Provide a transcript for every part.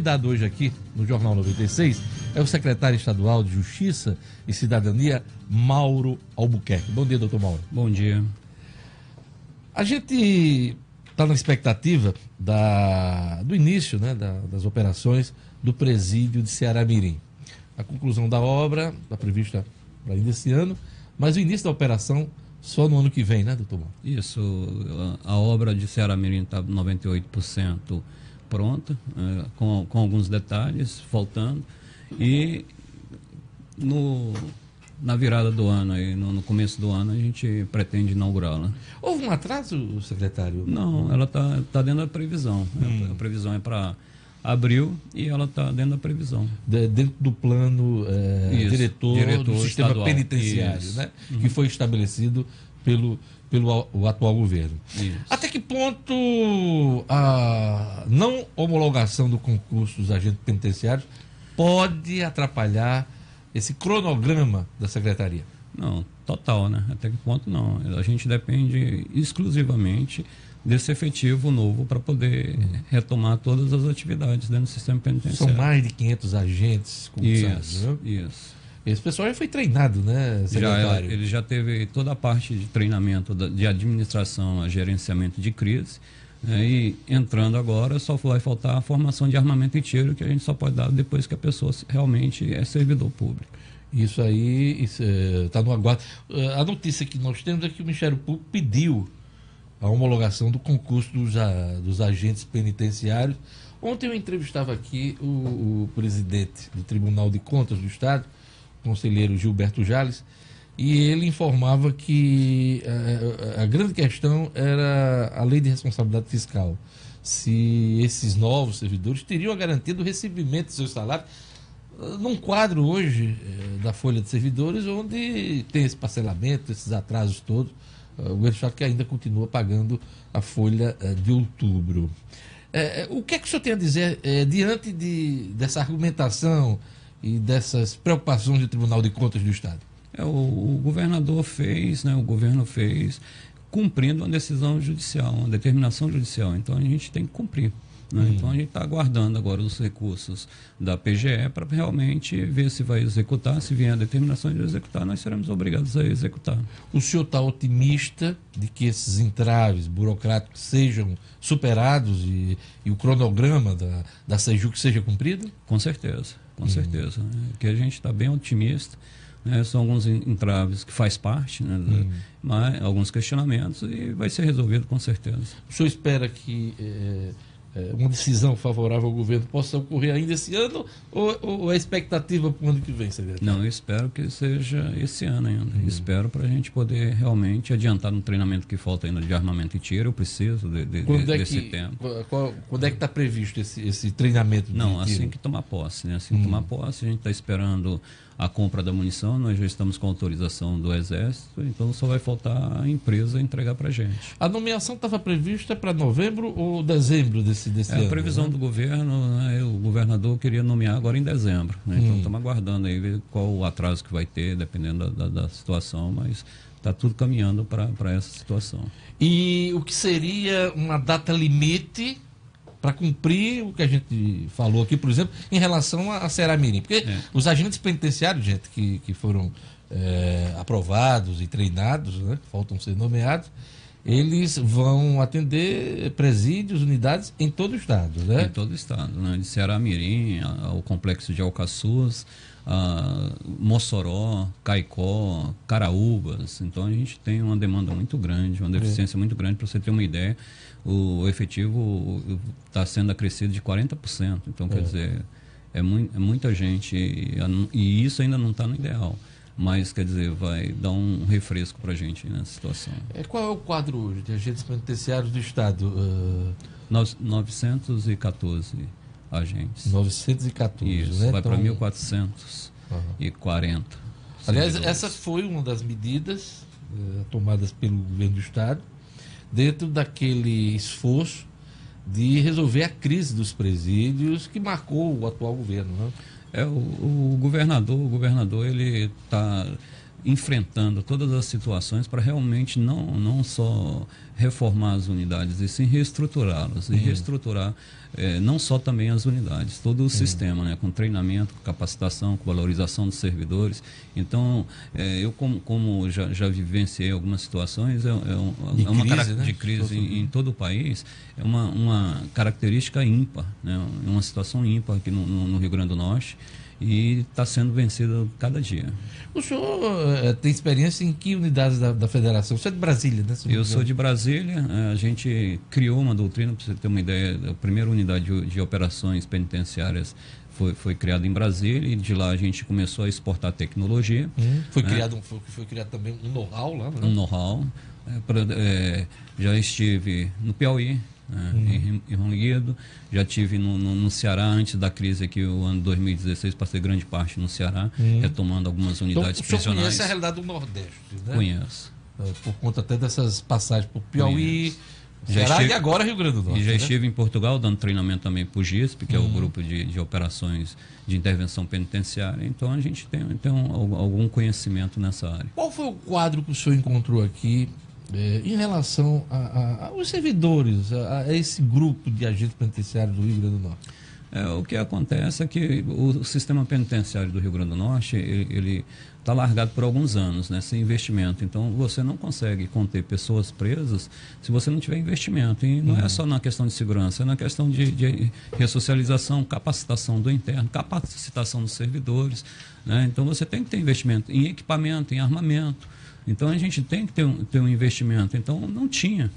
convidado hoje aqui no Jornal 96 é o secretário estadual de Justiça e Cidadania, Mauro Albuquerque. Bom dia, doutor Mauro. Bom dia. A gente está na expectativa do início, né, das operações do presídio de Ceará-Mirim. A conclusão da obra está prevista para ainda esse ano, mas o início da operação só no ano que vem, né, doutor Mauro? Isso, a obra de Ceará-Mirim está 98% pronta, com alguns detalhes faltando, e na virada do ano, aí, no começo do ano, a gente pretende inaugurá-la. Houve um atraso, secretário? Não, ela está dentro da previsão. A previsão é para abril e ela está dentro da previsão. Dentro do plano diretor do sistema estadual, penitenciário, né? Que foi estabelecido pelo o atual governo. Isso. Até que ponto a não homologação do concurso dos agentes penitenciários pode atrapalhar esse cronograma da secretaria? Não, total, né? Até que ponto não. A gente depende exclusivamente desse efetivo novo para poder retomar todas as atividades dentro do sistema penitenciário. São mais de 500 agentes concursados, né? Isso. Esse pessoal já foi treinado, né, secretário? Ele já teve toda a parte de treinamento de administração a gerenciamento de crise, né, e entrando agora só vai faltar a formação de armamento e tiro, que a gente só pode dar depois que a pessoa realmente é servidor público. Isso aí está no aguardo. A notícia que nós temos é que o Ministério Público pediu a homologação do concurso dos agentes penitenciários. Ontem eu entrevistava aqui o presidente do Tribunal de Contas do Estado, o conselheiro Gilberto Jales, e ele informava que a grande questão era a lei de responsabilidade fiscal. Se esses novos servidores teriam a garantia do recebimento de seus salários num quadro hoje da folha de servidores, onde tem esse parcelamento, esses atrasos todos. O governo do Estado que ainda continua pagando a folha de outubro. O que é que o senhor tem a dizer diante dessa argumentação e dessas preocupações do Tribunal de Contas do Estado? O governador fez, né, o governo fez, cumprindo uma decisão judicial, uma determinação judicial. Então a gente tem que cumprir. Né? Então a gente está aguardando agora os recursos da PGE para realmente ver se vai executar. Se vier a determinação de executar, nós seremos obrigados a executar. O senhor está otimista de que esses entraves burocráticos sejam superados e o cronograma da SEJUC seja cumprido? Com certeza, com certeza. Que a gente está bem otimista. Né? São alguns entraves que faz parte, né? Mas alguns questionamentos, e vai ser resolvido com certeza. O senhor espera que uma decisão favorável ao governo possa ocorrer ainda esse ano, ou a expectativa para o ano que vem, secretário? Não, eu espero que seja esse ano ainda. Espero para a gente poder realmente adiantar no treinamento que falta ainda de armamento e tiro. Eu preciso desse tempo. Quando é que está previsto esse treinamento de Não, tiro? assim que tomar posse, né? Assim que tomar posse, a gente está esperando a compra da munição, nós já estamos com autorização do Exército, então só vai faltar a empresa entregar para a gente. A nomeação estava prevista para novembro ou dezembro desse ano? A previsão, né, do governo, né, o governador queria nomear agora em dezembro, né, então estamos aguardando aí ver qual o atraso que vai ter, dependendo da situação, mas está tudo caminhando para essa situação. E o que seria uma data limite para cumprir o que a gente falou aqui, por exemplo, em relação a Ceará-Mirim? Porque os agentes penitenciários, gente, que foram aprovados e treinados, né, faltam ser nomeados, eles vão atender presídios, unidades em todo o estado, né? Em todo o estado, né? De Ceará-Mirim, ao complexo de Alcaçuz, Mossoró, Caicó, Caraúbas. Então a gente tem uma demanda muito grande, uma deficiência muito grande. Para você ter uma ideia, o efetivo está sendo acrescido de 40%. Então, quer dizer, é muita gente, e isso ainda não está no ideal. Mas, quer dizer, vai dar um refresco para a gente nessa situação. Qual é o quadro hoje de agentes penitenciários do Estado? 914 agentes. 914, isso, né? vai para 1.440. Aliás, essa foi uma das medidas tomadas pelo governo do Estado dentro daquele esforço de resolver a crise dos presídios que marcou o atual governo, né? O governador ele está enfrentando todas as situações para realmente não só reformar as unidades, e sim reestruturá-las. E reestruturar não só também as unidades, todo o sistema, né, com treinamento, com capacitação, com valorização dos servidores. Então, eu como já vivenciei algumas situações, é uma característica de crise em todo o país, é uma característica ímpar, né, uma situação ímpar aqui no Rio Grande do Norte, e está sendo vencido cada dia. O senhor tem experiência em que unidades da federação? Você é de Brasília, né? Eu sou de Brasília. A gente criou uma doutrina, para você ter uma ideia, a primeira unidade de operações penitenciárias foi criada em Brasília, e de lá a gente começou a exportar tecnologia. Foi criado também um know-how lá, né? Um know-how. Já estive no Piauí, em Ronguedo, já estive no Ceará antes da crise aqui, o ano 2016, passei grande parte no Ceará, retomando algumas unidades prisionais. Você conhece a realidade do Nordeste, né? Conheço. Por conta até dessas passagens por Piauí, Ceará e agora Rio Grande do Norte. E já estive em Portugal dando treinamento também para o GISP, que é o grupo de operações de intervenção penitenciária. Então a gente tem algum conhecimento nessa área. Qual foi o quadro que o senhor encontrou aqui em relação aos servidores, a esse grupo de agentes penitenciários do Rio Grande do Norte? O que acontece é que o sistema penitenciário do Rio Grande do Norte, ele está largado por alguns anos, né, sem investimento. Então, você não consegue conter pessoas presas se você não tiver investimento. E não é só na questão de segurança, é na questão de ressocialização, capacitação do interno, capacitação dos servidores, né? Então, você tem que ter investimento em equipamento, em armamento. Então, a gente tem que ter um investimento. Então, não tinha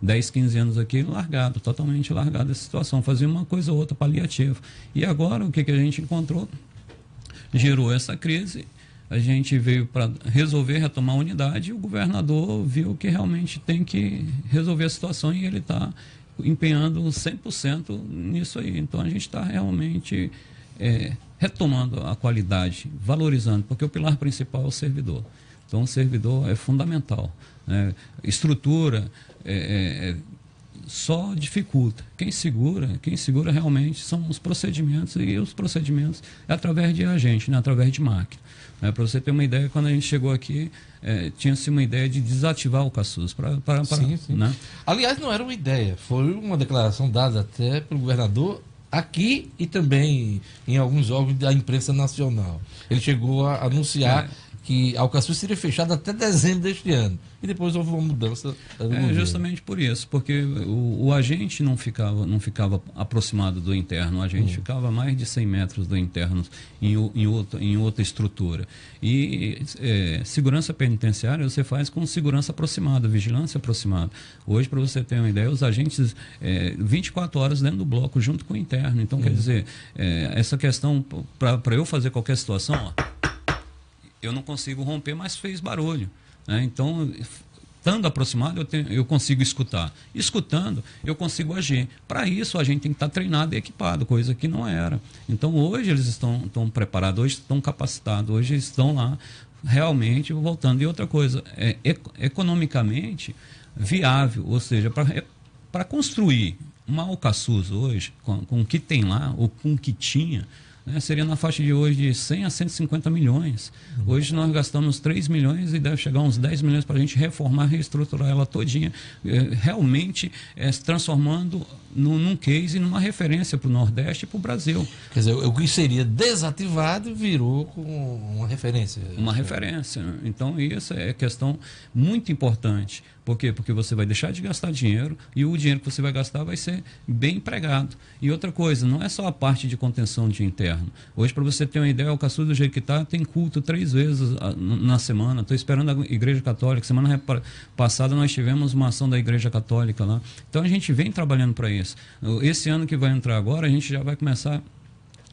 10, 15 anos aqui largado, totalmente largado essa situação. Fazia uma coisa ou outra paliativa. E agora, o que a gente encontrou? Gerou essa crise, a gente veio para retomar a unidade, e o governador viu que realmente tem que resolver a situação, e ele está empenhando 100% nisso aí. Então, a gente está realmente retomando a qualidade, valorizando, porque o pilar principal é o servidor. Então, o servidor é fundamental, né? Estrutura só dificulta. Quem segura realmente são os procedimentos, e os procedimentos é através de agente, né? Através de máquina. Para você ter uma ideia, quando a gente chegou aqui, tinha-se uma ideia de desativar o CASUS. Sim. Né? Aliás, não era uma ideia, foi uma declaração dada até pelo governador aqui e também em alguns órgãos da imprensa nacional. Ele chegou a anunciar que a Alcaçuz seria fechada até dezembro deste ano. E depois houve uma mudança. Justamente por isso, porque o agente não ficava aproximado do interno, o agente ficava a mais de 100 metros do interno em outra estrutura. E segurança penitenciária você faz com segurança aproximada, vigilância aproximada. Hoje, para você ter uma ideia, os agentes 24 horas dentro do bloco, junto com o interno. Então, quer dizer, essa questão, para eu fazer qualquer situação, eu não consigo romper, mas fez barulho, né? Então, estando aproximado, eu consigo escutar. Escutando, eu consigo agir. Para isso, a gente tem que estar treinado e equipado, coisa que não era. Então, hoje eles estão preparados, hoje estão capacitados, hoje estão lá realmente voltando. E outra coisa, economicamente viável, ou seja, para construir uma Alcaçuz hoje, com o que tem lá, ou com o que tinha, seria na faixa de hoje de 100 a 150 milhões. Hoje nós gastamos 3 milhões e deve chegar a uns 10 milhões para a gente reformar, reestruturar ela todinha, realmente se transformando num case e numa referência para o Nordeste e para o Brasil. Quer dizer, o que seria desativado virou com uma referência. Uma referência. Então, isso é questão muito importante. Por quê? Porque você vai deixar de gastar dinheiro, e o dinheiro que você vai gastar vai ser bem empregado. E outra coisa, não é só a parte de contenção de interno. Hoje, para você ter uma ideia, o Alcaçuz do jeito que está, tem culto 3 vezes na semana. Estou esperando a Igreja Católica. Semana passada nós tivemos uma ação da Igreja Católica lá. Então, a gente vem trabalhando para isso. Esse ano que vai entrar agora, a gente já vai começar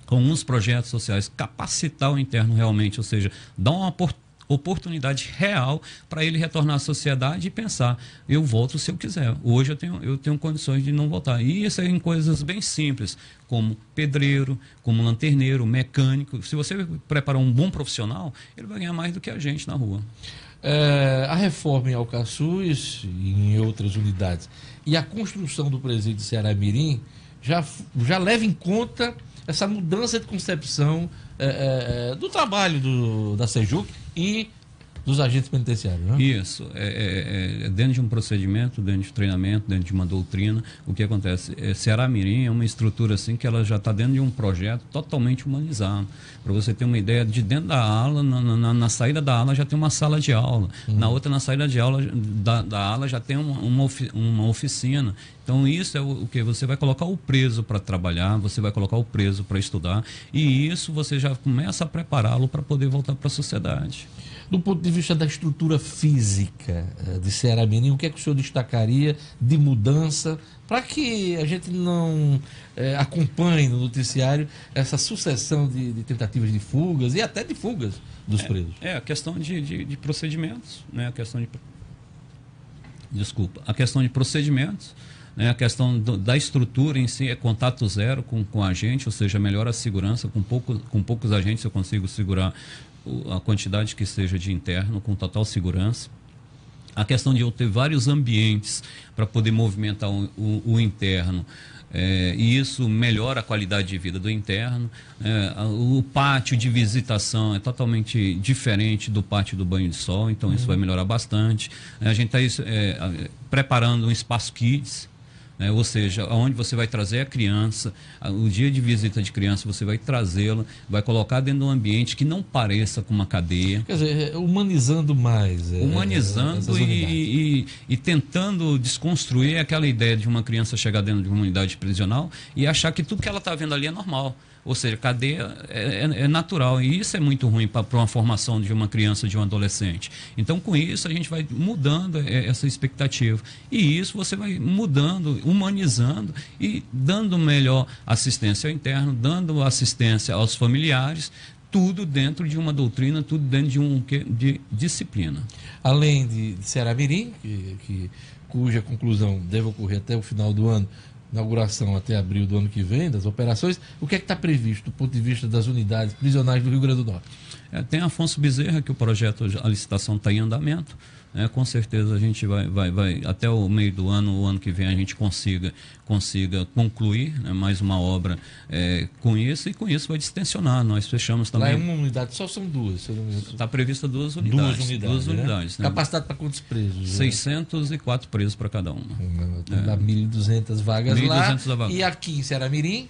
com uns projetos sociais, capacitar o interno realmente, ou seja, dar uma oportunidade real para ele retornar à sociedade e pensar, eu volto se eu quiser. Hoje eu tenho condições de não voltar. E isso é em coisas bem simples, como pedreiro, como lanterneiro, mecânico. Se você preparar um bom profissional, ele vai ganhar mais do que a gente na rua. A reforma em Alcaçuz e em outras unidades e a construção do presídio Ceará Mirim já leva em conta essa mudança de concepção do trabalho da Sejuc e dos agentes penitenciários, né? Isso. Dentro de um procedimento, dentro de treinamento, dentro de uma doutrina, o que acontece? Ceará Mirim é uma estrutura assim que ela já está dentro de um projeto totalmente humanizado. Para você ter uma ideia, de dentro da ala, na saída da ala já tem uma sala de aula. Na outra, na saída de aula da ala, já tem uma oficina. Então, isso é o que? Você vai colocar o preso para trabalhar, você vai colocar o preso para estudar, e isso você já começa a prepará-lo para poder voltar para a sociedade. Do ponto de vista da estrutura física de Ceará Mirim, o que é que o senhor destacaria de mudança para que a gente não acompanhe no noticiário essa sucessão de tentativas de fugas e até de fugas dos presos? A questão de procedimentos, né? A questão de procedimentos, né? A questão da estrutura em si é contato zero com a gente, ou seja, melhora a segurança. Com poucos agentes eu consigo segurar a quantidade que seja de interno com total segurança. A questão de eu ter vários ambientes para poder movimentar o interno, e isso melhora a qualidade de vida do interno. O pátio de visitação é totalmente diferente do pátio do banho de sol, então isso vai melhorar bastante. A gente está preparando um espaço kids, ou seja, onde você vai trazer a criança, o dia de visita de criança você vai trazê-la, vai colocar dentro de um ambiente que não pareça com uma cadeia. Quer dizer, humanizando mais. Humanizando e tentando desconstruir aquela ideia de uma criança chegar dentro de uma unidade prisional e achar que tudo que ela está vendo ali é normal. Ou seja, cadeia é natural, e isso é muito ruim para uma formação de uma criança, de um adolescente. Então, com isso, a gente vai mudando essa expectativa. E isso você vai mudando, humanizando e dando melhor assistência ao interno, dando assistência aos familiares, tudo dentro de uma doutrina, tudo dentro de disciplina. Além de Ceará Mirim, cuja conclusão deve ocorrer até o final do ano, inauguração até abril do ano que vem, das operações, o que é que está previsto do ponto de vista das unidades prisionais do Rio Grande do Norte? Tem Afonso Bezerra, que o projeto, a licitação está em andamento. Com certeza a gente vai até o meio do ano, o ano que vem, a gente consiga concluir, né, mais uma obra com isso, e com isso vai distensionar. Nós fechamos também. Lá é uma unidade, só são duas. Está prevista duas unidades. Duas unidades, né? Capacidade para quantos presos? 604 presos para cada uma. Dá 1.200 vagas 1.200 lá. vagas. E aqui em Ceará Mirim?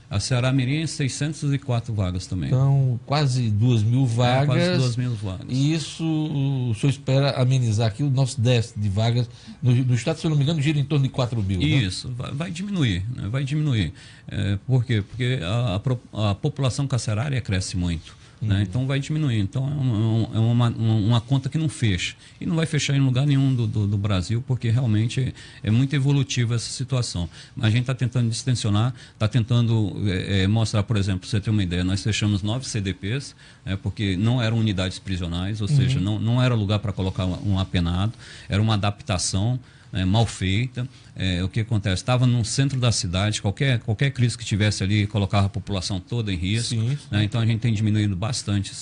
A Ceará Mirim, 604 vagas também. Então, quase 2.000 vagas. Quase 2.000 vagas. E isso o senhor espera amenizar aqui o nosso déficit de vagas no estado, se eu não me engano, gira em torno de 4.000. Isso, né? vai diminuir, né? Vai diminuir. Por quê? Porque a população carcerária cresce muito. Né? Então vai diminuir. Então é uma conta que não fecha. E não vai fechar em lugar nenhum do Brasil, porque realmente é muito evolutiva essa situação. A gente está tentando distensionar, está tentando mostrar, por exemplo, para você ter uma ideia, nós fechamos 9 CDPs, porque não eram unidades prisionais, ou seja, não era lugar para colocar um apenado, era uma adaptação mal feita. O que acontece? Estava no centro da cidade, qualquer crise que tivesse ali colocava a população toda em risco. Sim. Então a gente tem diminuído bastante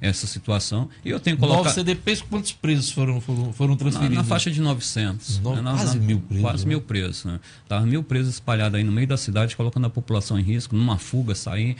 essa situação. E eu tenho colocado 9 CDPs, quantos presos foram transferidos? Na faixa de 900. Quase 1.000 presos. Quase 1.000 presos. Né? Estavam 1.000 presos espalhados aí no meio da cidade, colocando a população em risco, numa fuga, sair,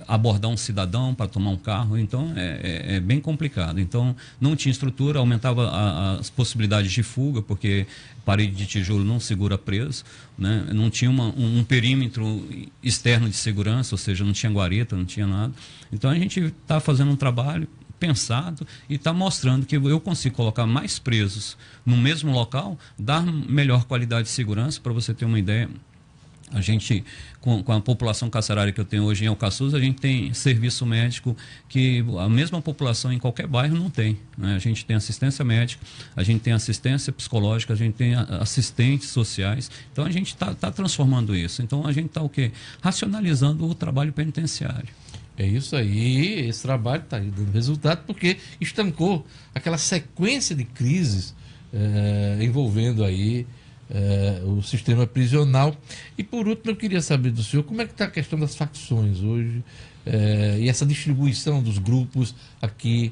abordar um cidadão para tomar um carro. Então é bem complicado. Então não tinha estrutura, aumentava as possibilidades de fuga, porque parede de tijolo não segura preso, né? Não tinha um perímetro externo de segurança, ou seja, não tinha guarita, não tinha nada. Então a gente está fazendo um trabalho pensado e está mostrando que eu consigo colocar mais presos no mesmo local, dar melhor qualidade de segurança. Para você ter uma ideia, a gente, com a população carcerária que eu tenho hoje em Alcaçuz, a gente tem serviço médico que a mesma população em qualquer bairro não tem. Né? A gente tem assistência médica, a gente tem assistência psicológica, a gente tem assistentes sociais. Então a gente está transformando isso. Então a gente está o quê? Racionalizando o trabalho penitenciário. É isso aí, esse trabalho está dando resultado porque estancou aquela sequência de crises envolvendo aí o sistema prisional. E por último, eu queria saber do senhor como é que está a questão das facções hoje e essa distribuição dos grupos aqui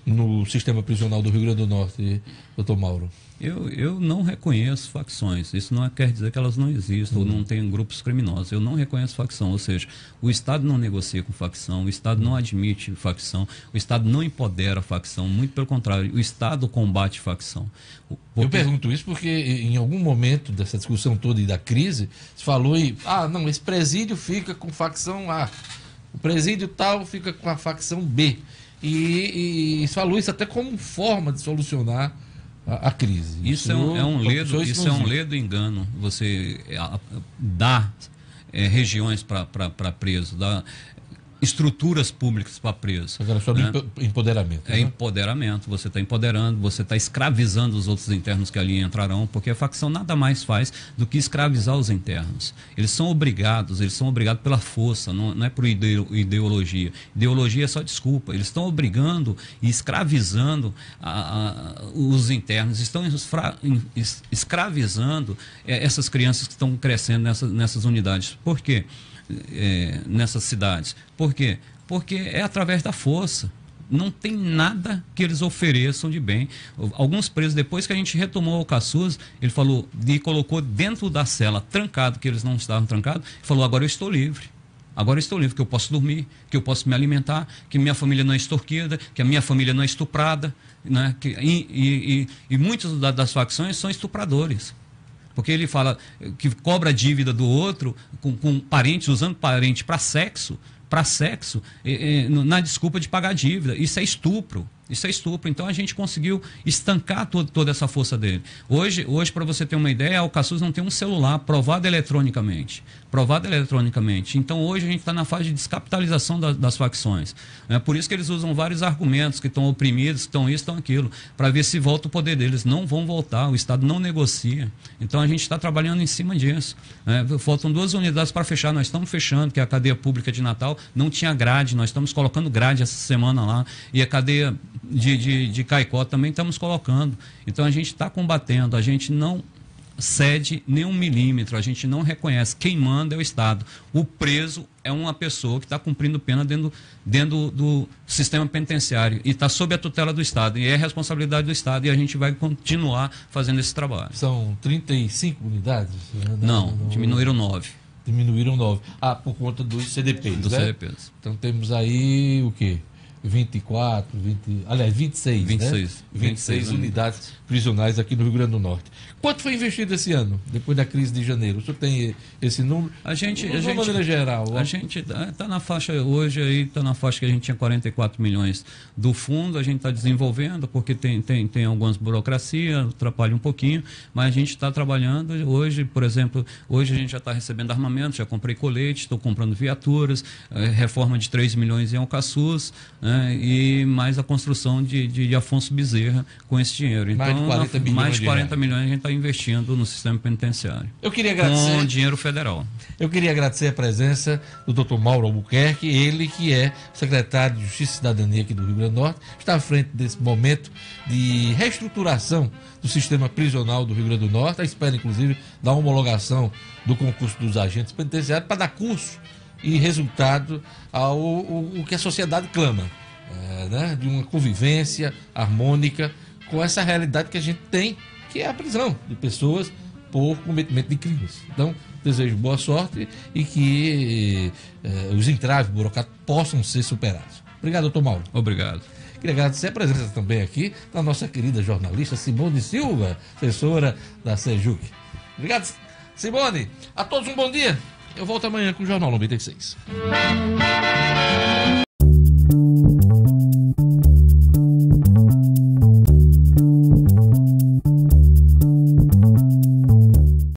no sistema prisional do Rio Grande do Norte, doutor Mauro? Eu não reconheço facções. Isso não quer dizer que elas não existam ou não tenham grupos criminosos. Eu não reconheço facção, ou seja, o Estado não negocia com facção, o Estado não admite facção, o Estado não empodera facção, muito pelo contrário, o Estado combate facção. Eu pergunto isso porque em algum momento dessa discussão toda e da crise, se falou não, esse presídio fica com facção A, o presídio tal fica com a facção B. E se falou isso até como forma de solucionar a crise. Isso é um ledo engano. Você dá regiões para preso, dá estruturas públicas para preso. Agora só do empoderamento. É empoderamento. Você está empoderando, você está escravizando os outros internos que ali entrarão, porque a facção nada mais faz do que escravizar os internos. Eles são obrigados pela força, não é por ideologia. Ideologia é só desculpa. Eles estão obrigando e escravizando os internos, estão escravizando essas crianças que estão crescendo nessas unidades. Por quê? Nessas cidades. Por quê? Porque é através da força. Não tem nada que eles ofereçam de bem. Alguns presos, depois que a gente retomou o Caçuz, ele falou e colocou dentro da cela, trancado, que eles não estavam trancados, falou: agora eu estou livre. Agora eu estou livre, que eu posso dormir, que eu posso me alimentar, que minha família não é extorquida, que a minha família não é estuprada, né? E muitas das facções são estupradores. Porque ele fala que cobra a dívida do outro com parentes, usando parente para sexo, na desculpa de pagar a dívida. Isso é estupro. Então a gente conseguiu estancar toda essa força dele. Hoje para você ter uma ideia, o Caçuz não tem um celular provado eletronicamente. Então hoje a gente está na fase de descapitalização das facções. É por isso que eles usam vários argumentos, que estão oprimidos, que estão isso, estão aquilo, para ver se volta o poder deles. Não vão voltar, o Estado não negocia. Então a gente está trabalhando em cima disso. Faltam 2 unidades para fechar, nós estamos fechando, que é a cadeia pública de Natal. Não tinha grade, nós estamos colocando grade essa semana lá. E a cadeia de Caicó também estamos colocando. Então a gente está combatendo, a gente não cede nem 1 milímetro, a gente não reconhece. Quem manda é o Estado. O preso é uma pessoa que está cumprindo pena dentro do sistema penitenciário e está sob a tutela do Estado. E é responsabilidade do Estado e a gente vai continuar fazendo esse trabalho. São 35 unidades? Não, diminuíram 9. Diminuíram 9. por conta dos CDPs, dos CDPs. Então temos aí o quê? 26 unidades prisionais aqui no Rio Grande do Norte. Quanto foi investido esse ano, depois da crise de janeiro? O senhor tem esse número? De maneira geral. A gente está na faixa, hoje aí está na faixa que a gente tinha 44 milhões do fundo, a gente está desenvolvendo, porque tem algumas burocracias, atrapalha um pouquinho, mas a gente está trabalhando. Hoje, por exemplo, a gente já está recebendo armamento, já comprei colete, estou comprando viaturas, reforma de 3 milhões em Alcaçuz, e mais a construção de Afonso Bezerra com esse dinheiro. Então, mais de 40 milhões a gente está investindo no sistema penitenciário. Eu queria agradecer. Com dinheiro federal. Eu queria agradecer a presença do Dr. Mauro Albuquerque, ele que é secretário de Justiça e Cidadania aqui do Rio Grande do Norte, está à frente desse momento de reestruturação do sistema prisional do Rio Grande do Norte, à espera, inclusive, da homologação do concurso dos agentes penitenciários para dar curso e resultado ao que a sociedade clama, de uma convivência harmônica com essa realidade que a gente tem, que é a prisão de pessoas por cometimento de crimes. Então, desejo boa sorte e que os entraves burocráticos possam ser superados. Obrigado, doutor Mauro. Obrigado. Queria agradecer a presença também aqui da nossa querida jornalista Simone Silva, assessora da Sejuc. Obrigado, Simone. A todos um bom dia. Eu volto amanhã com o Jornal 96.